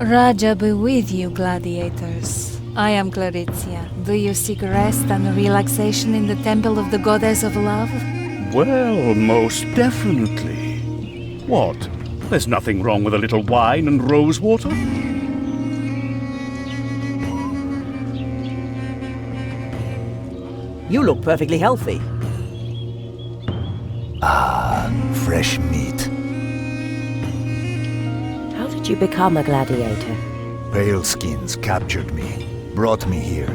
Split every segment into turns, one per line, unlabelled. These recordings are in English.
Raja be with you, gladiators. I am Claritia. Do you seek rest and relaxation in the temple of the goddess of love?
Well, most definitely. What? There's nothing wrong with a little wine and rose water?
You look perfectly healthy.
Fresh meat.
How did you become a gladiator?
Paleskins captured me, brought me here.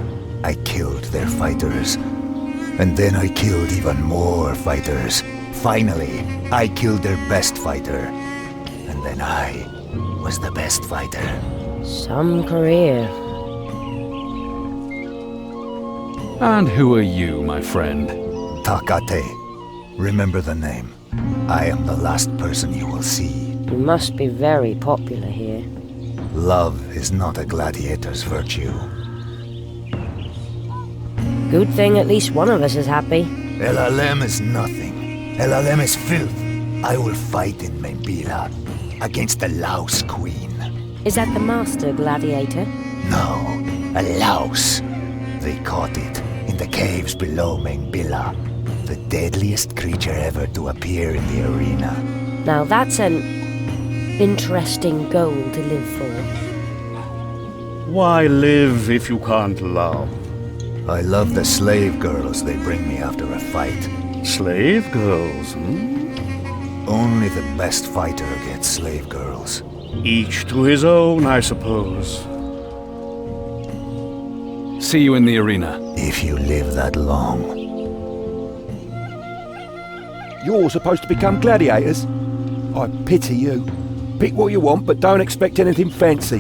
I killed their fighters. And then I killed even more fighters. Finally, I killed their best fighter. And then I was the best fighter.
Some career.
And who are you, my friend?
Takate. Remember the name. I am the last person you will see.
You must be very popular here.
Love is not a gladiator's virtue.
Good thing at least one of us is happy.
LLM is nothing. LLM is filth. I will fight in Membila against the Laos Queen.
Is that the master gladiator?
No, a louse. They caught it in the caves below Membila. The deadliest creature ever to appear in the arena.
Now that's an interesting goal to live for.
Why live if you can't love?
I love the slave girls they bring me after a fight.
Slave girls,
Only the best fighter gets slave girls.
Each to his own, I suppose.
See you in the arena.
If you live that long.
You're supposed to become gladiators? I pity you. Pick what you want, but don't expect anything fancy.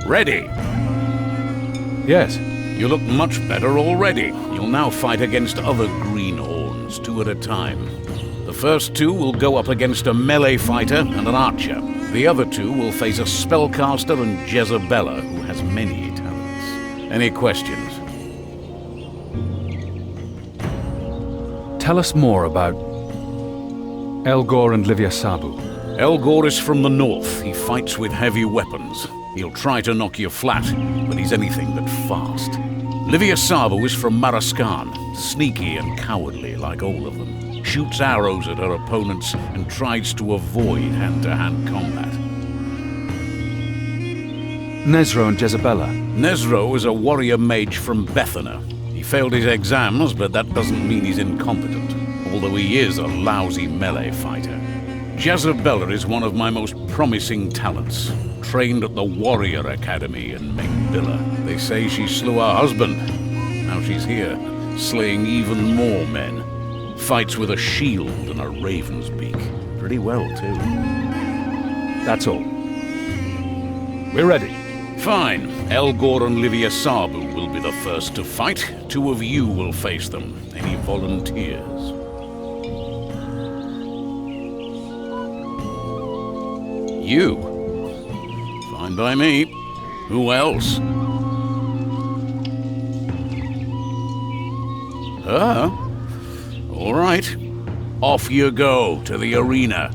Ready?
Yes.
You look much better already. You'll now fight against other greenhorns, 2 at a time. The first 2 will go up against a melee fighter and an archer. The other 2 will face a spellcaster and Jezebella, who has many talents. Any questions?
Tell us more about Elgor and Livia Sabu.
Elgor is from the north. He fights with heavy weapons. He'll try to knock you flat, but he's anything but fast. Livia Sabu is from Maraskan, sneaky and cowardly like all of them. Shoots arrows at her opponents and tries to avoid hand-to-hand combat.
Nezro and Jezebella.
Nezro is a warrior mage from Bethana. He failed his exams, but that doesn't mean he's incompetent, although he is a lousy melee fighter. Jezebella is one of my most promising talents. Trained at the Warrior Academy in Mengbilla. They say she slew her husband. Now she's here, slaying even more men. Fights with a shield and a raven's beak. Pretty well, too.
That's all. We're ready.
Fine. Elgor and Livia Sabu will be the first to fight. 2 of you will face them. Any volunteers? You? Fine by me. Who else? Her? All right. Off you go to the arena.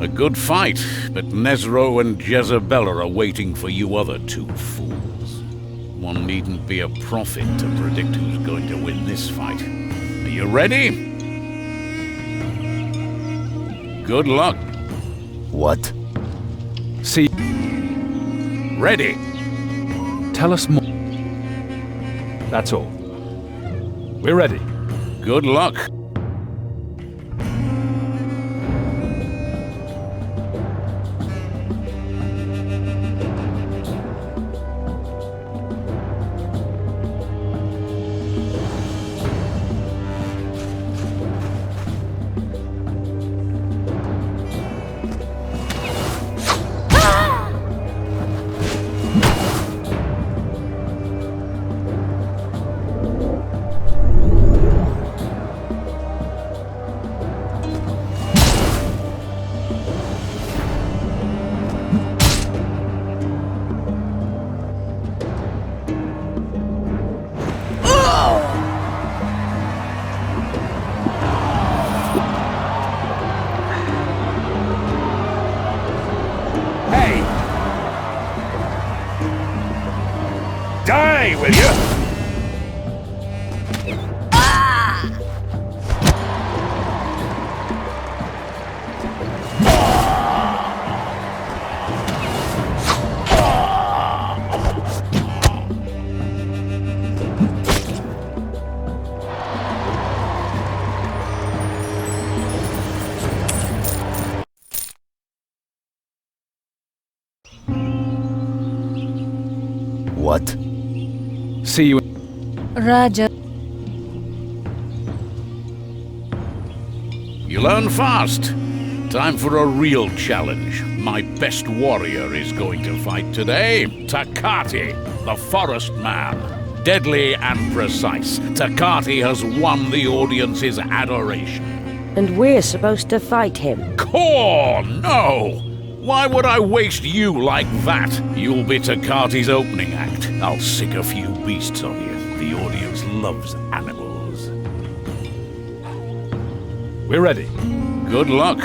A good fight, but Nezro and Jezebella are waiting for you other 2 fools. One needn't be a prophet to predict who's going to win this fight. Are you ready? Good luck.
What?
See,
Ready.
tell us more. That's all. We're ready.
Good luck.
Hey! Die, will you?
What?
See you.
Raja.
You learn fast. Time for a real challenge. My best warrior is going to fight today. Takati, the Forest Man. Deadly and precise. Takati has won the audience's adoration.
And we're supposed to fight him.
Core, no! Why would I waste you like that? You'll be Takati's opening act. I'll sick a few beasts on you. The audience loves animals.
We're ready.
Good luck.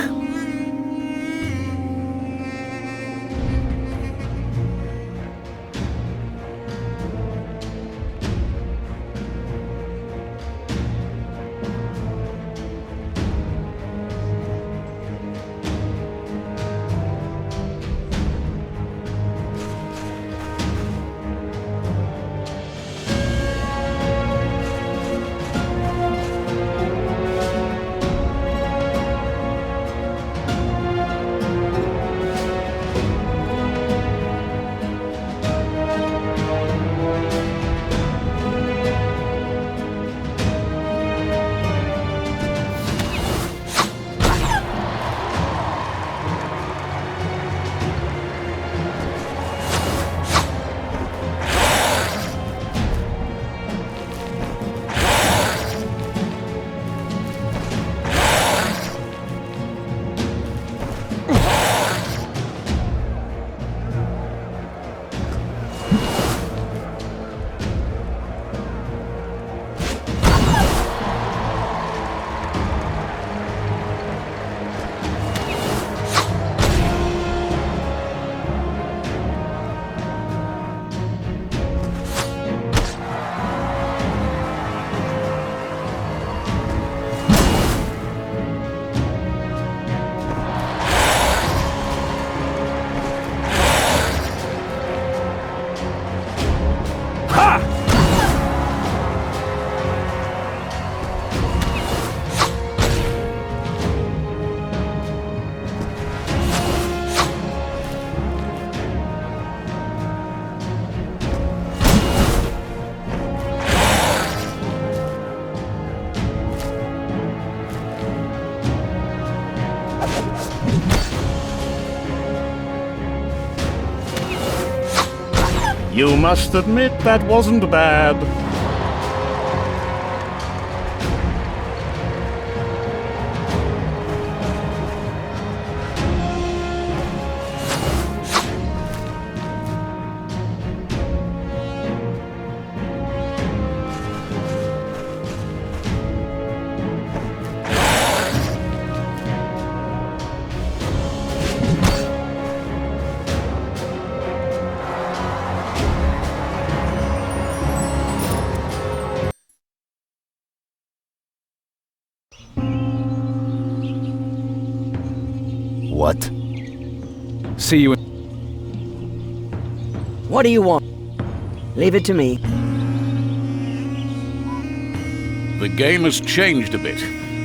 You must admit that wasn't bad.
What?
See you.
What do you want? Leave it to me.
The game has changed a bit.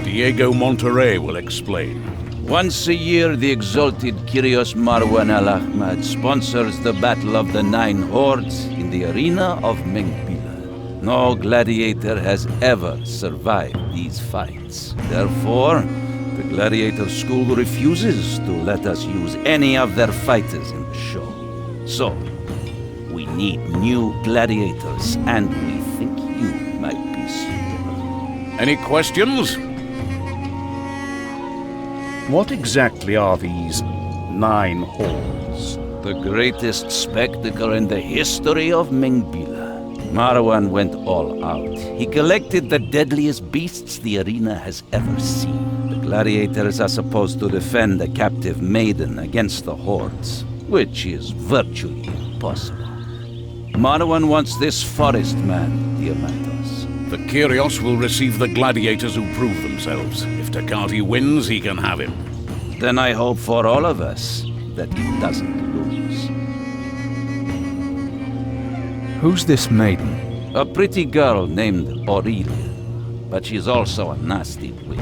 Diego Monterrey will explain.
Once a year, the exalted Kyrios Marwan al-Ahmad sponsors the Battle of the Nine Hordes in the arena of Mengbila. No gladiator has ever survived these fights. Therefore, the gladiator school refuses to let us use any of their fighters in the show. So, we need new gladiators, and we think you might be suitable.
Any questions?
What exactly are these 9 hordes?
The greatest spectacle in the history of Mengbila. Marwan went all out. He collected the deadliest beasts the arena has ever seen. The gladiators are supposed to defend a captive maiden against the hordes. which is virtually impossible. Marwan wants this forest man, Diamantos.
The Kyrios will receive the gladiators who prove themselves. If Takati wins, he can have him.
Then I hope for all of us that he doesn't lose.
Who's this maiden?
A pretty girl named Aurelia, but she's also a nasty witch.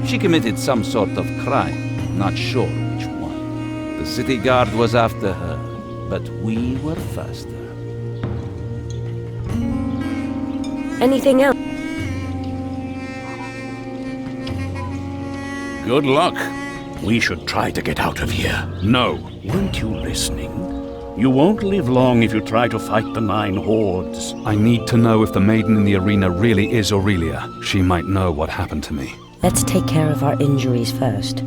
She committed some sort of crime, not sure which one. The city guard was after her, but we were faster.
Anything else?
Good luck.
We should try to get out of here.
No.
Weren't you listening? You won't live long if you try to fight the 9 hordes.
I need to know if the maiden in the arena really is Aurelia. She might know what happened to me.
Let's take care of our injuries first.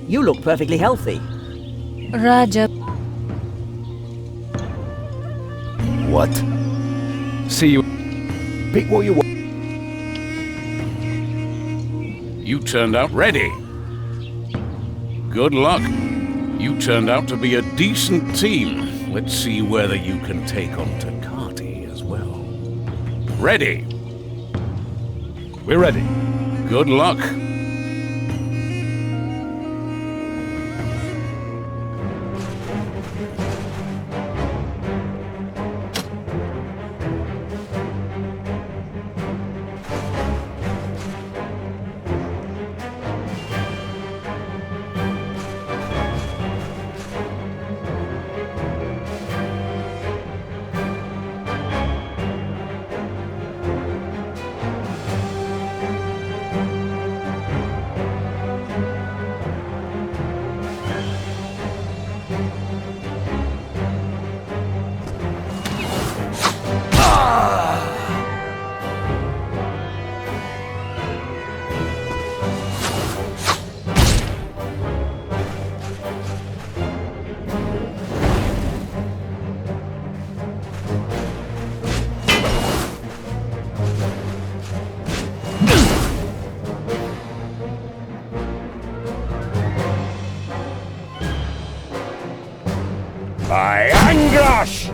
You look perfectly healthy.
Raja,
What?
See you.
Pick what you want.
You turned out ready. Good luck. You turned out to be a decent team. Let's see whether you can take on Takati as well. Ready.
We're ready.
Good luck.
By Angrash!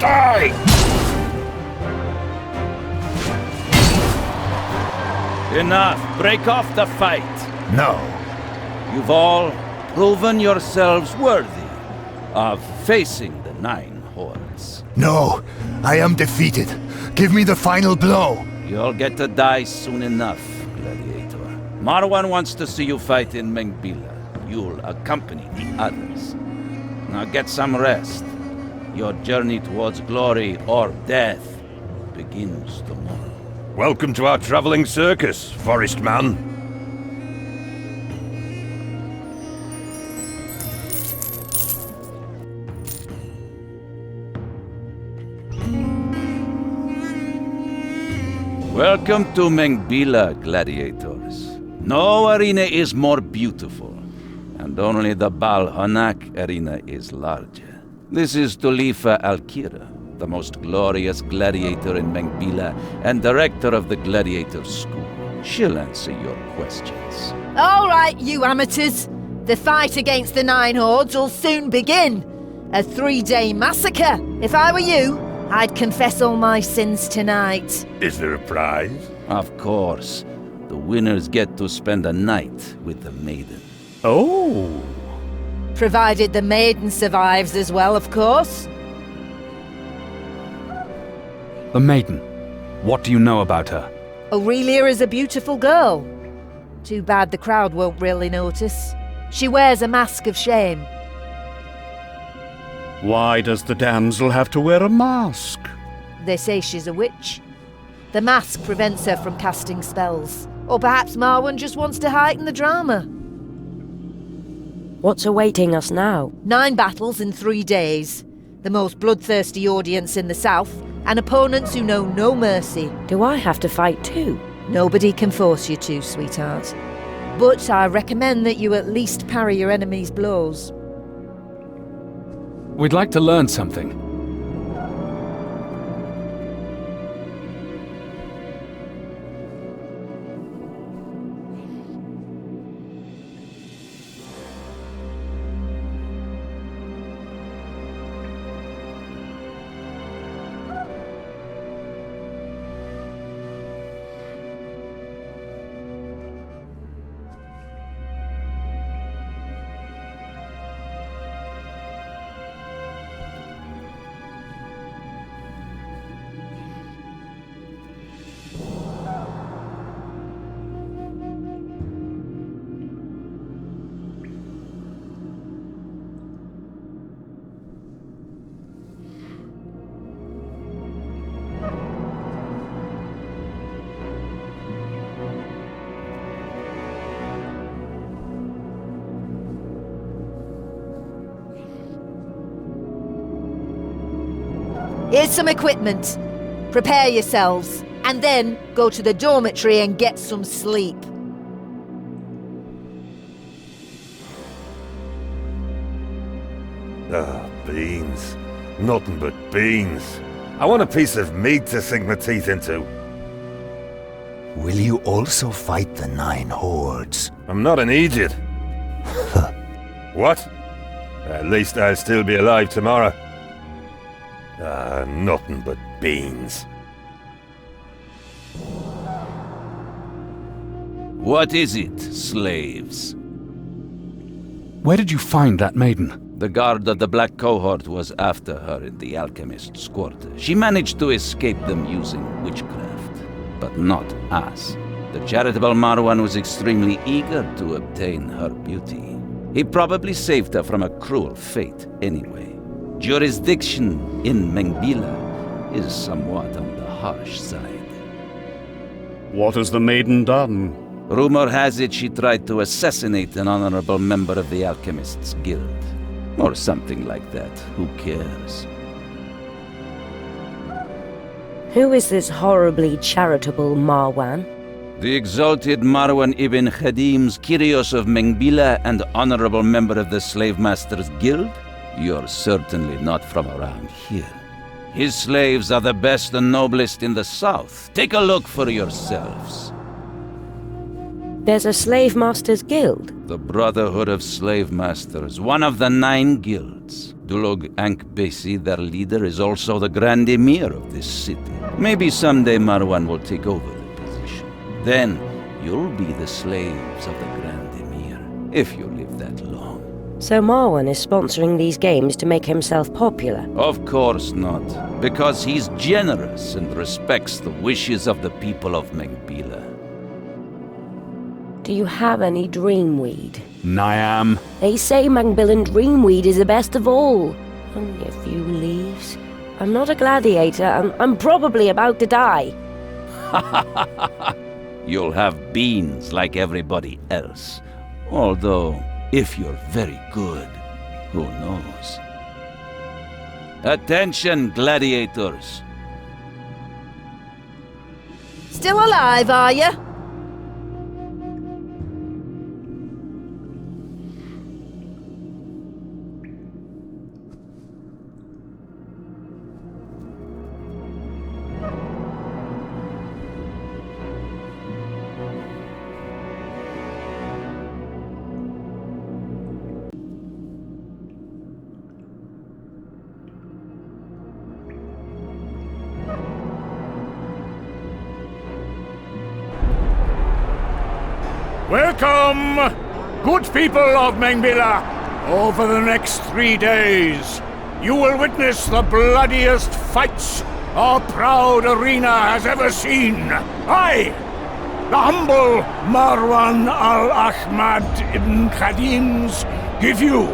Die!
Enough! Break off the fight!
No.
You've all proven yourselves worthy of facing the Nine Hordes.
No. I am defeated. Give me the final blow.
You'll get to die soon enough, Gladiator. Marwan wants to see you fight in Mengbila. You'll accompany the others. Now get some rest. Your journey towards glory or death begins tomorrow.
Welcome to our traveling circus, Forest Man.
Welcome to Mengbila, gladiators. No arena is more beautiful, and only the Bal Hanak arena is larger. This is Tulifa Al-Kira, the most glorious gladiator in Mengbila and director of the Gladiator School. She'll answer your questions.
All right, you amateurs. The fight against the Nine Hordes will soon begin. A 3-day massacre. If I were you, I'd confess all my sins tonight.
Is there a prize?
Of course. The winners get to spend a night with the maiden.
Oh.
Provided the maiden survives as well, of course.
The maiden. What do you know about her?
Aurelia is a beautiful girl. Too bad the crowd won't really notice. She wears a mask of shame.
Why does the damsel have to wear a mask?
They say she's a witch. The mask prevents her from casting spells. Or perhaps Marwan just wants to heighten the drama.
What's awaiting us now?
9 battles in 3 days. The most bloodthirsty audience in the south, and opponents who know no mercy.
Do I have to fight too?
Nobody can force you to, sweetheart. But I recommend that you at least parry your enemy's blows.
We'd like to learn something.
Here's some equipment. Prepare yourselves, and then go to the dormitory and get some sleep.
Ah, beans. Nothing but beans. I want a piece of meat to sink my teeth into.
Will you also fight the 9 hordes?
I'm not an idiot. What? At least I'll still be alive tomorrow. Ah, nothing but beans.
What is it, slaves?
Where did you find that maiden?
The guard of the Black Cohort was after her in the alchemist's quarter. She managed to escape them using witchcraft, but not us. The charitable Marwan was extremely eager to obtain her beauty. He probably saved her from a cruel fate anyway. Jurisdiction in Mengbila is somewhat on the harsh side.
What has the maiden done?
Rumor has it she tried to assassinate an honorable member of the Alchemists Guild. Or something like that. Who cares?
Who is this horribly charitable Marwan?
The exalted Marwan ibn Khadim's Kyrios of Mengbila and honorable member of the Slave Masters Guild? You're certainly not from around here. His slaves are the best and noblest in the south. Take a look for yourselves.
There's a Slave Masters Guild?
The Brotherhood of Slave Masters, one of the 9 guilds. Dulog Ankh-Besi, their leader, is also the Grand Emir of this city. Maybe someday Marwan will take over the position. Then you'll be the slaves of the Grand Emir, if you live that long.
So Marwan is sponsoring these games to make himself popular?
Of course not, because he's generous and respects the wishes of the people of Mengbila.
Do you have any dreamweed?
Niam.
They say Mangbilan dreamweed is the best of all. Only a few leaves. I'm not a gladiator. I'm probably about to die.
You'll have beans like everybody else. Although, if you're very good, who knows? Attention, gladiators!
Still alive, are you?
Welcome, good people of Mengbila. Over the next 3 days, you will witness the bloodiest fights our proud arena has ever seen. I, the humble Marwan al-Ahmad ibn Khadims, give you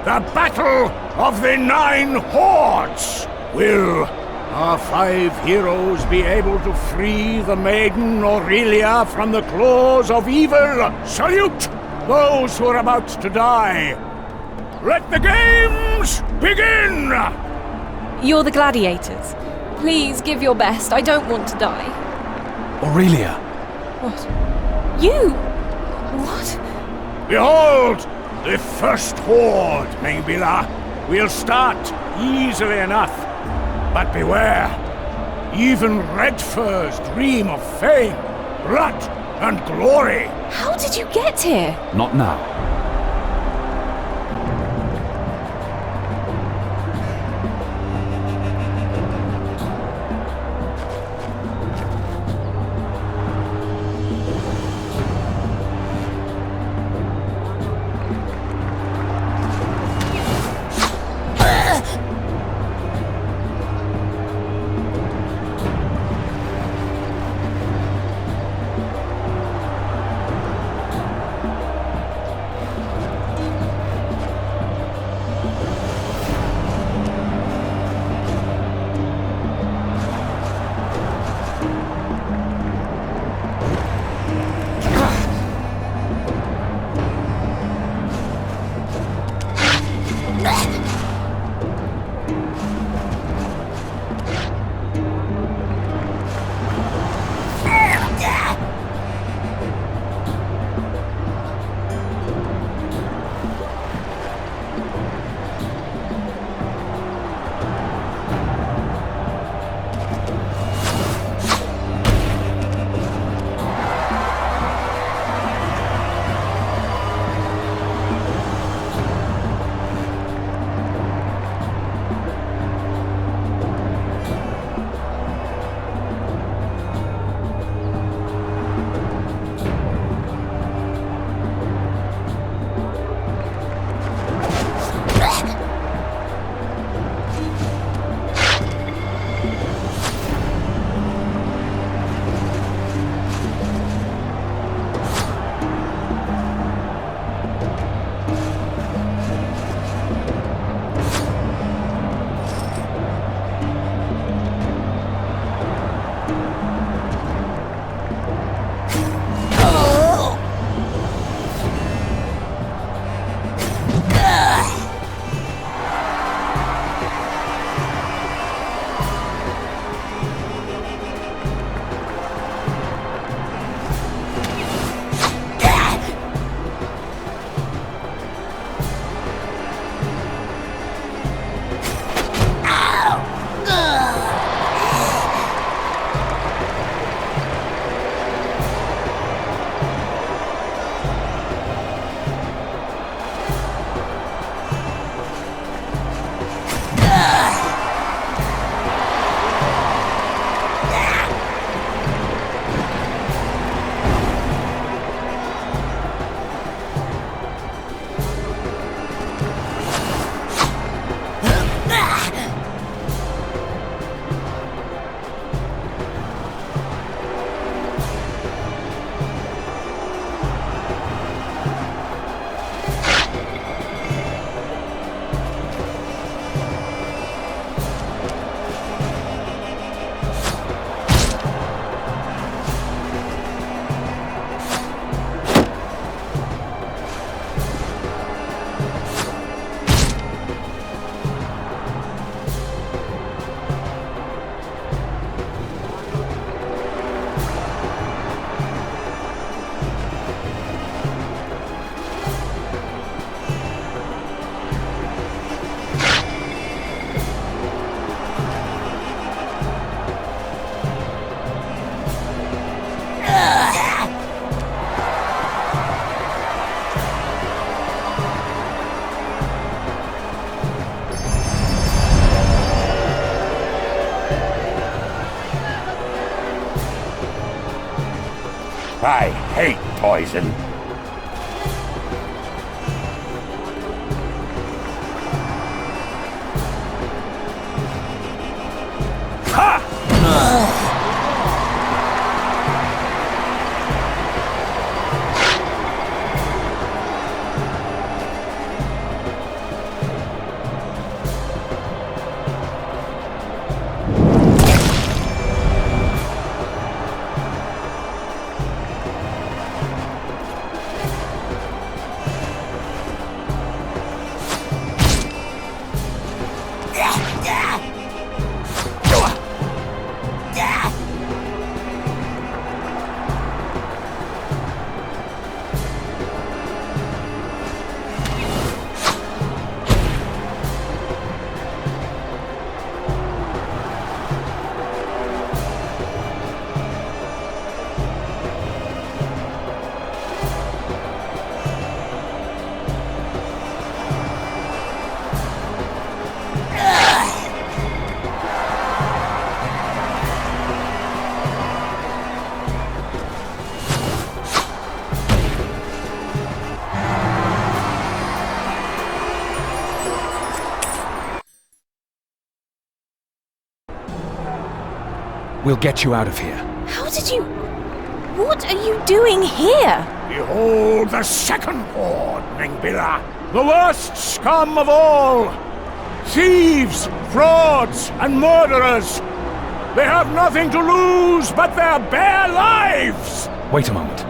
the Battle of the 9 Hordes. Will our 5 heroes be able to free the maiden Aurelia from the claws of evil? Salute those who are about to die. Let the games begin!
You're the gladiators. Please give your best. I don't want to die.
Aurelia.
What? You? What?
Behold, the first horde, Mengbila. We'll start easily enough. But beware, even red furs dream of fame, blood, and glory.
How did you get here?
Not now.
I hate poison.
We'll get you out of here.
How did you... What are you doing here?
Behold the second horde, Mengbira! The worst scum of all! Thieves, frauds, and murderers! They have nothing to lose but their bare lives!
Wait a moment.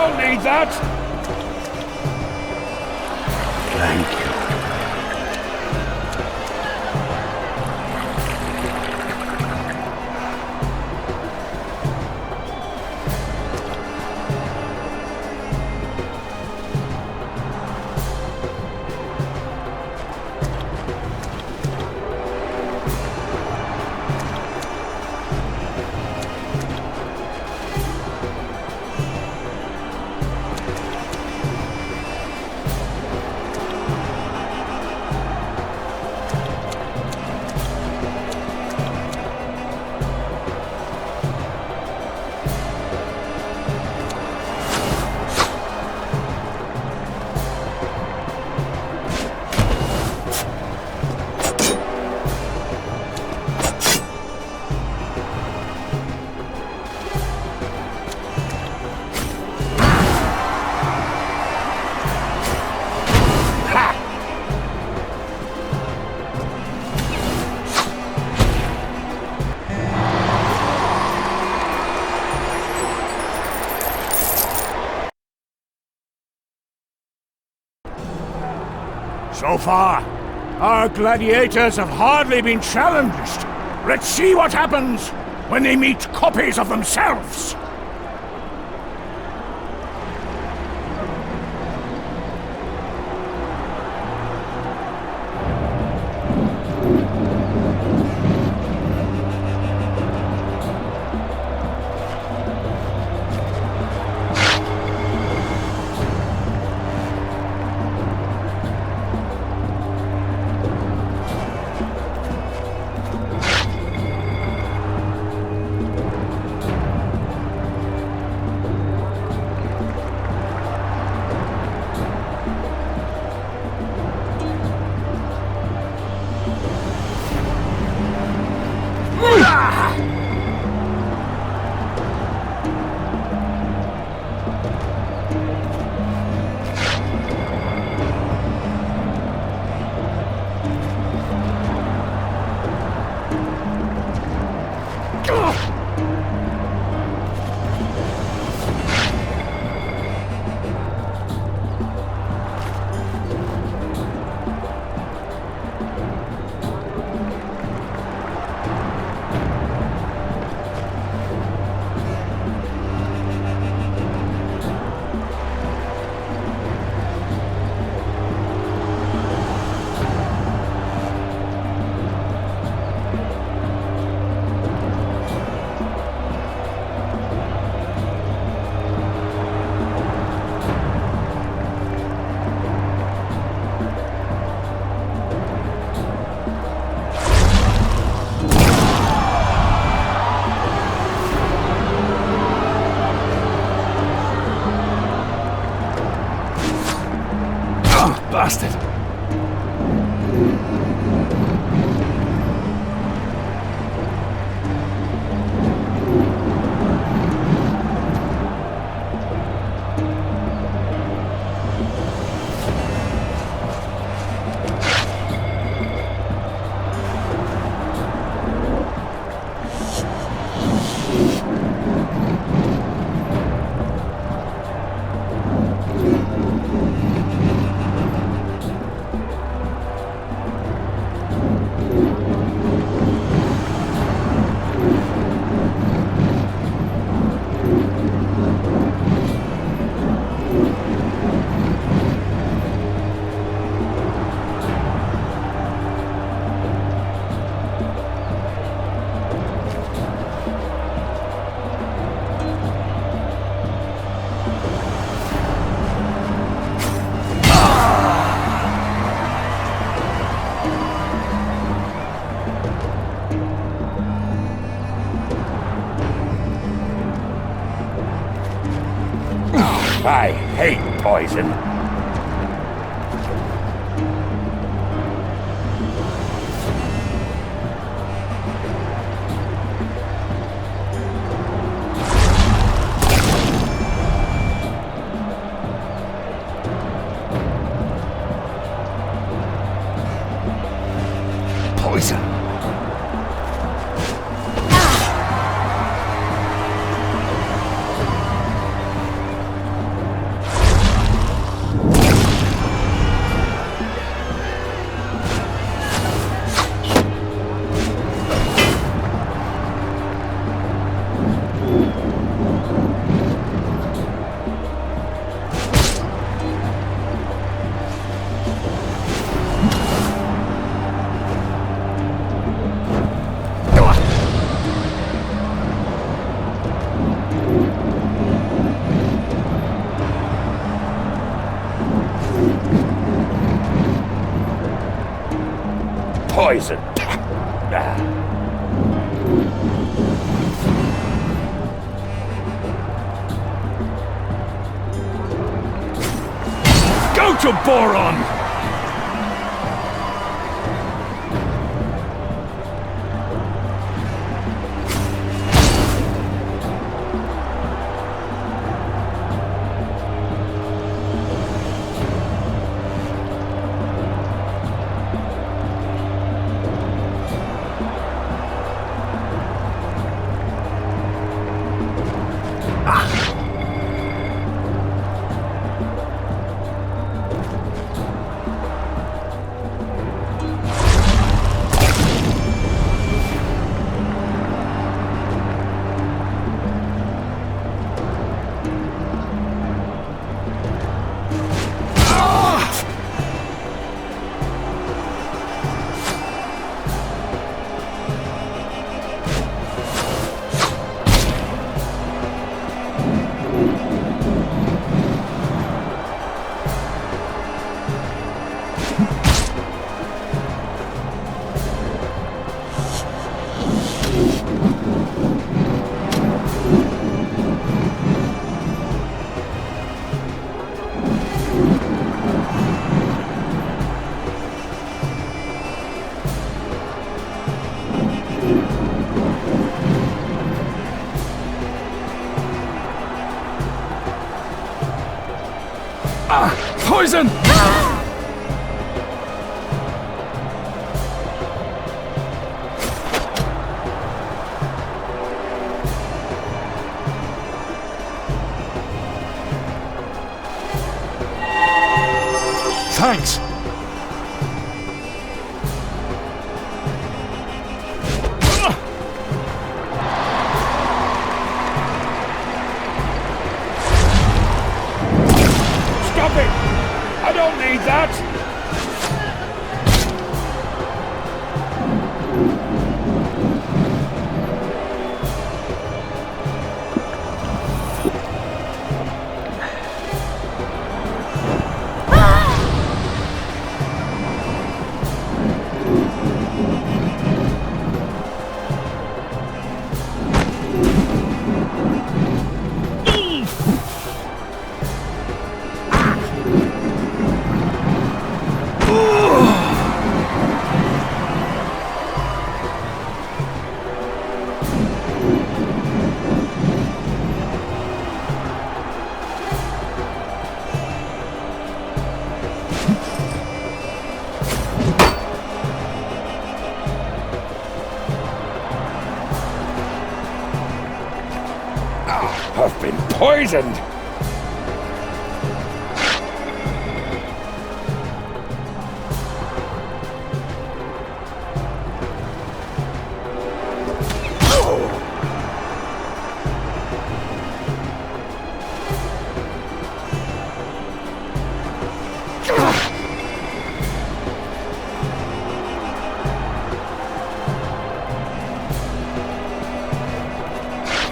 don't need that!
Thank you.
So far, our gladiators have hardly been challenged. Let's see what happens when they meet copies of themselves.
Bastard!
I hate poison.
Poison.
poison.
Go to Boron! Poison! Thanks! Stop it! I don't need that! I've been poisoned!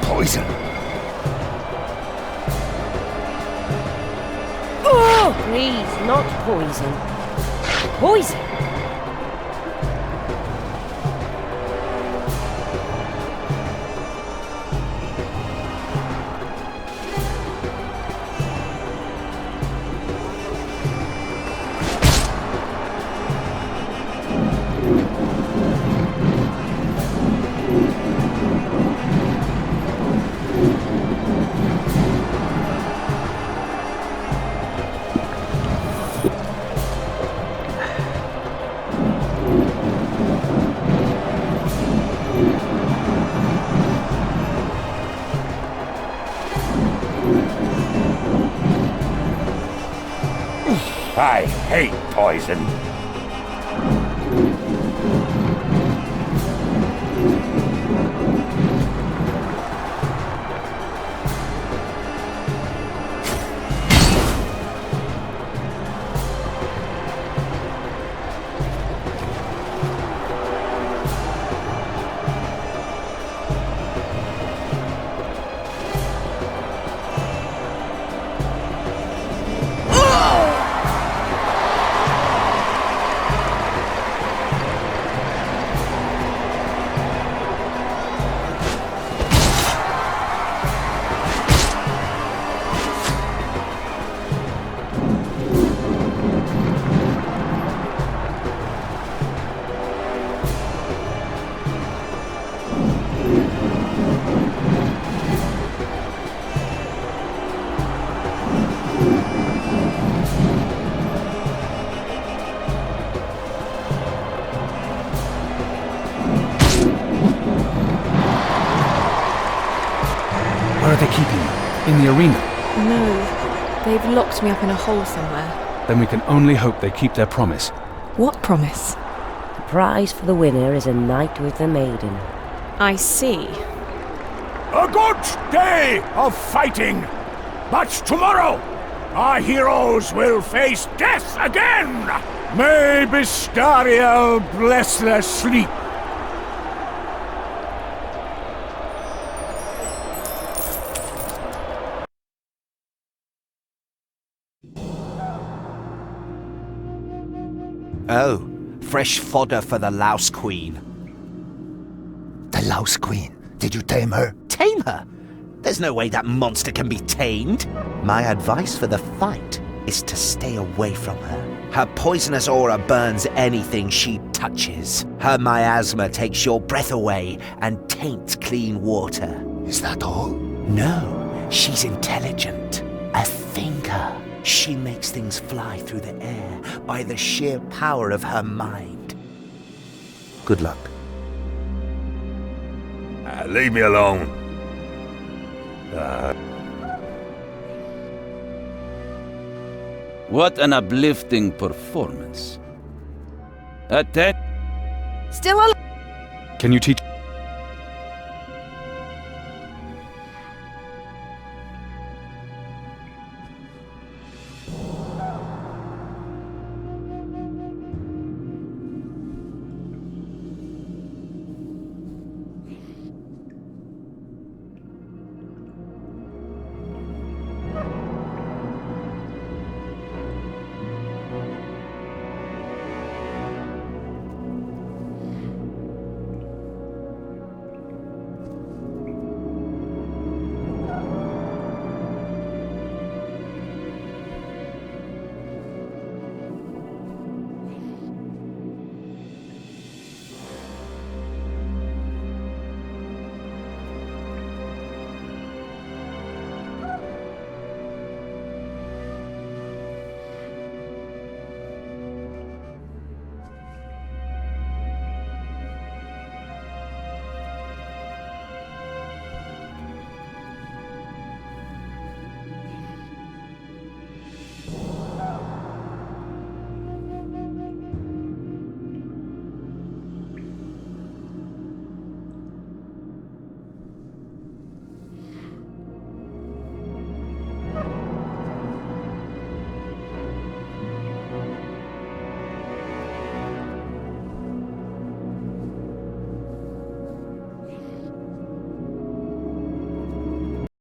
Poison!
Please, not poison. Poison?
I hate poison.
Where are they keeping you? In the arena?
No, they've locked me up in a hole somewhere.
Then we can only hope they keep their promise.
What promise?
The prize for the winner is a night with the maiden.
I see.
A good day of fighting! But tomorrow, our heroes will face death again! May Bistariel bless their sleep!
Oh, fresh fodder for the Louse Queen.
The Louse Queen. Did you tame her?
Tame her? There's no way that monster can be tamed. My advice for the fight is to stay away from her. Her poisonous aura burns anything she touches. Her miasma takes your breath away and taints clean water.
Is that all?
No, she's intelligent. A thinker. She makes things fly through the air by the sheer power of her mind.
Good luck.
Leave me alone.
What an uplifting performance.
Still alive?
Can you teach...